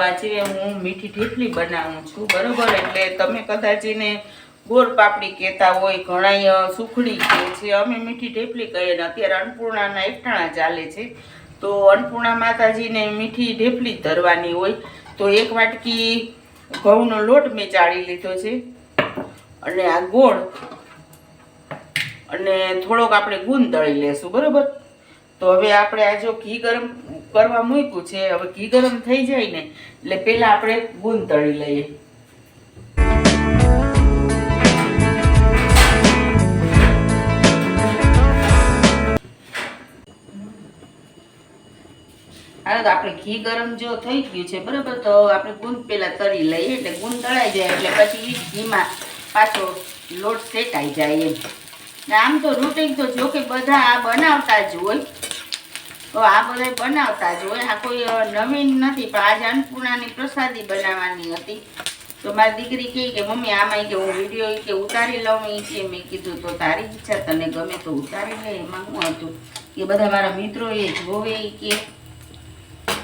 આજે હું મીઠી ઢેફલી બનાવું છું બરોબર. એટલે તમે કદાચ એને ગોળ પાપડી કહેતા હોય, ઘણા સુખડી કહે છે, અમે મીઠી ઢેફલી કહીએ. ને અત્યારે અન્નપૂર્ણાના એકટાણા ચાલે છે, તો અન્નપૂર્ણા માતાજીને મીઠી ઢેફલી ધરવાની હોય. તો એક વાટકી ઘઉંનો લોટ મેં ચાળી લીધો છે, અને આ ગોળ અને થોડોક આપણે ગુંદ દળી લેશું બરોબર. તો હવે આપણે આ જો ઘી ગરમ કરવા મૂક્યું છે, હવે ઘી ગરમ થઈ જાય ને એટલે પહેલા આપણે ગુંદ તળી લઈએ. હાલો, તો આપણે ઘી ગરમ જો થઈ ગયું છે બરાબર, તો આપણે ગુંદ પહેલા તળી લઈએ. એટલે ગુંદ તળાઈ જાય એટલે પછી ઘીમાં પાછો લોટ શેકાઈ જાય એમ. ને આમ તો રૂટીન તો જો કે બધા આ બનાવતા જ હોય, તો આ બધા બનાવતા જ હોય, આ કોઈ નવીન નથી. પણ આજે અન્નપૂર્ણાની પ્રસાદી બનાવવાની હતી, તો મારી દીકરી કહે કે મમ્મી આમાં કે હું વિડીયો કે ઉતારી લઉં કે. મેં કીધું તો તારી ઈચ્છા, તને ગમે તો ઉતારી લે, એમાં શું હતું કે બધા મારા મિત્રો એ જોવે કે.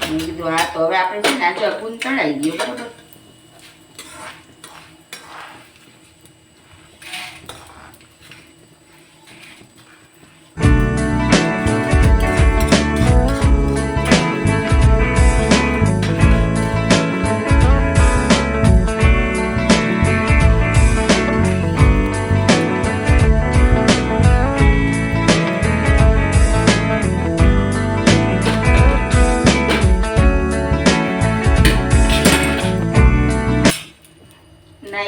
મેં કીધું હા. તો હવે આપણે છે ને આજે ગુંદ તળાઈ ગયો બરાબર.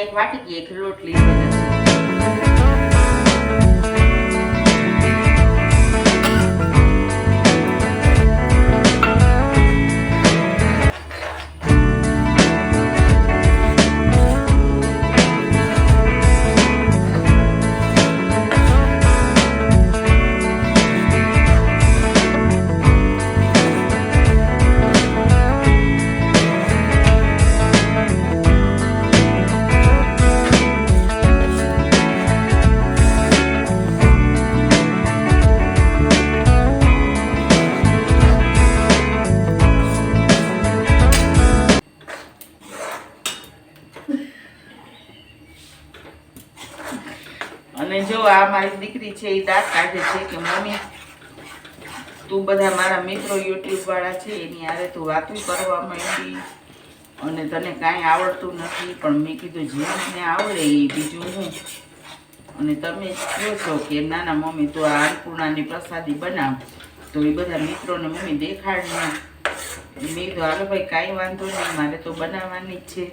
એક વાટકી એક લોટ લીધેલો છે. અને જો આ મારી દીકરી છે એ દાંત કાઢે છે કે મમ્મી તું બધા મારા મિત્રો યુટ્યુબ વાળા છે એની હારે તું વાતું કરવા માંડી અને તને કાંઈ આવડતું નથી. પણ મેં કીધું જે મને આવડે એ બીજું હું. અને તમે કહો છો કે નાના મમ્મી તું આ અન્નપૂર્ણાની પ્રસાદી બનાવ, તો એ બધા મિત્રોને મમ્મી દેખાડને. મેં કીધું હાલો ભાઈ કાંઈ વાંધો નહીં, મારે તો બનાવવાની જ છે.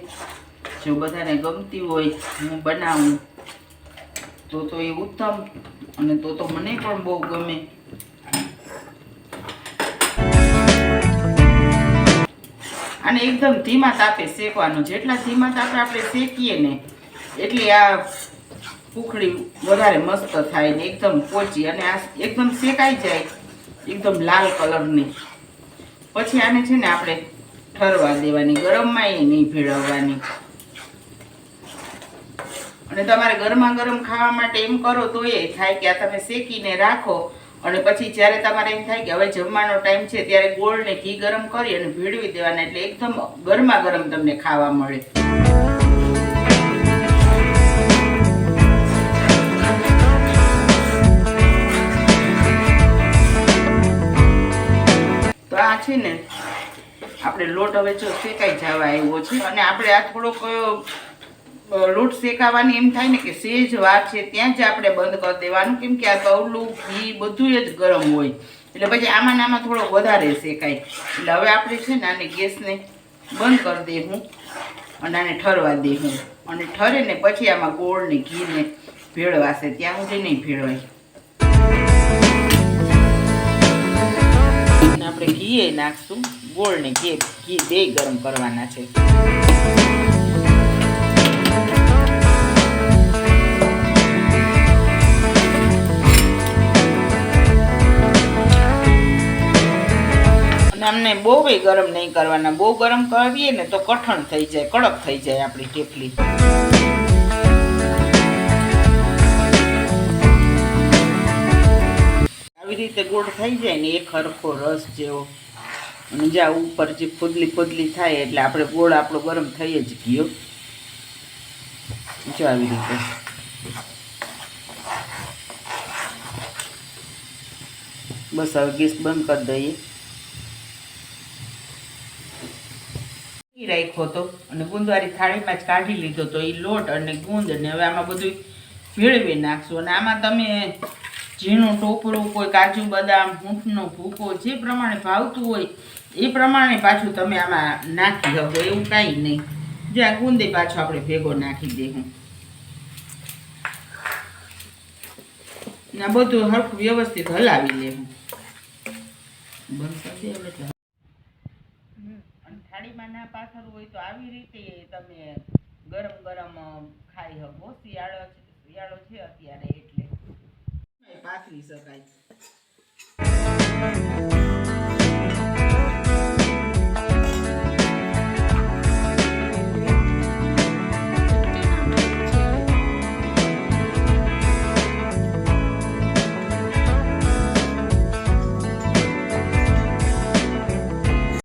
જો બધાને ગમતી હોય હું બનાવું તો એ ઉત્તમ, અને તો મને પણ બહુ ગમે. અને એકદમ ધીમા તાપે શેકવાનું. જેટલા ધીમા તાપે આપણે શેકીએ ને એટલી આ પૂખડી વધારે મસ્ત થાય ને એકદમ પોચી. અને આ એકદમ શેકાઈ જાય એકદમ લાલ કલરની. પછી આને છે ને આપણે ઠરવા દેવાની, ગરમમાં એ નહીં ભેળવવાની. અને તમારે ગરમા ગરમ ખાવા માટે એમ કરો તો એ થાય કે આ તમે શેકીને રાખો, અને પછી જ્યારે તમારે એમ થાય કે હવે જમવાનો ટાઈમ છે ત્યારે ગોળને ઘી ગરમ કરી અને ભેળવી દેવાના, એટલે એકદમ ગરમા ગરમ તમને ખાવા મળે. તો આ છે ને આપણે લોટ હવે જો શેકાઈ જવા આવ્યો છે, અને આપણે આ થોડોક લોટ શેકાવાની એમ થાય ને કે સેજ વાર છે ત્યાં જ આપણે બંધ કરી દેવાનું, કેમ કે આ તવલું ઘી બધું જ ગરમ હોય, એટલે પછી આમાં આમાં થોડો વધારે શેકાય. એટલે હવે આપણે છે ને આને ગેસને બંધ કરી દેવું અને આને ઠરવા દેવું. અને ઠરે ને પછી આમાં ગોળ ને ઘીને ભેળવાશે, ત્યાં સુધી નહીં ભેળવાય. આપણે ઘી નાખશું, ગોળ ને ઘી બે ગરમ કરવાના છે. અમને બહુ ગરમ નહીં કરવાના. બહુ ગરમ કરીએ ને તો કઠણ થઈ જાય, કડક થઈ જાય આપણી ઢેફલી. આવી રીતે ગોળ થઈ જાય ને એક હરખો રસ જેવો, અને જ્યાં ઉપર જે ફૂદલી થાય એટલે આપણે ગોળ આપણો ગરમ થઈ જ ગયો. જો આવી રીતે બસ હવે ગેસ બંધ કરી દઈએ. રાખ્યો હતો અને ગુંદવારી થાળીમાં જ કાઢી લીધો તો એ લોટ અને ગુંદ અને હવે આમાં બધું ભેળવી નાખશું. અને આમાં તમે ઝીણું ટોપરું, કોઈ કાજુ બદામ, ઊંટનો ભૂકો જે પ્રમાણે ભાવતું હોય એ પ્રમાણે પાછું તમે આમાં નાખી શકો, એવું કાંઈ નહીં. જે આ ગુંદે પાછો આપણે ભેગો નાખી દઈશું ને બધું હરખું વ્યવસ્થિત હલાવી લેવું. બંધ કરી દે એટલે થાળીમાં ના પાથરવું હોય તો આવી રીતે તમે ગરમ ગરમ ખાઈ શકો. શિયાળો છે અત્યારે એટલે પાથરી શકાય.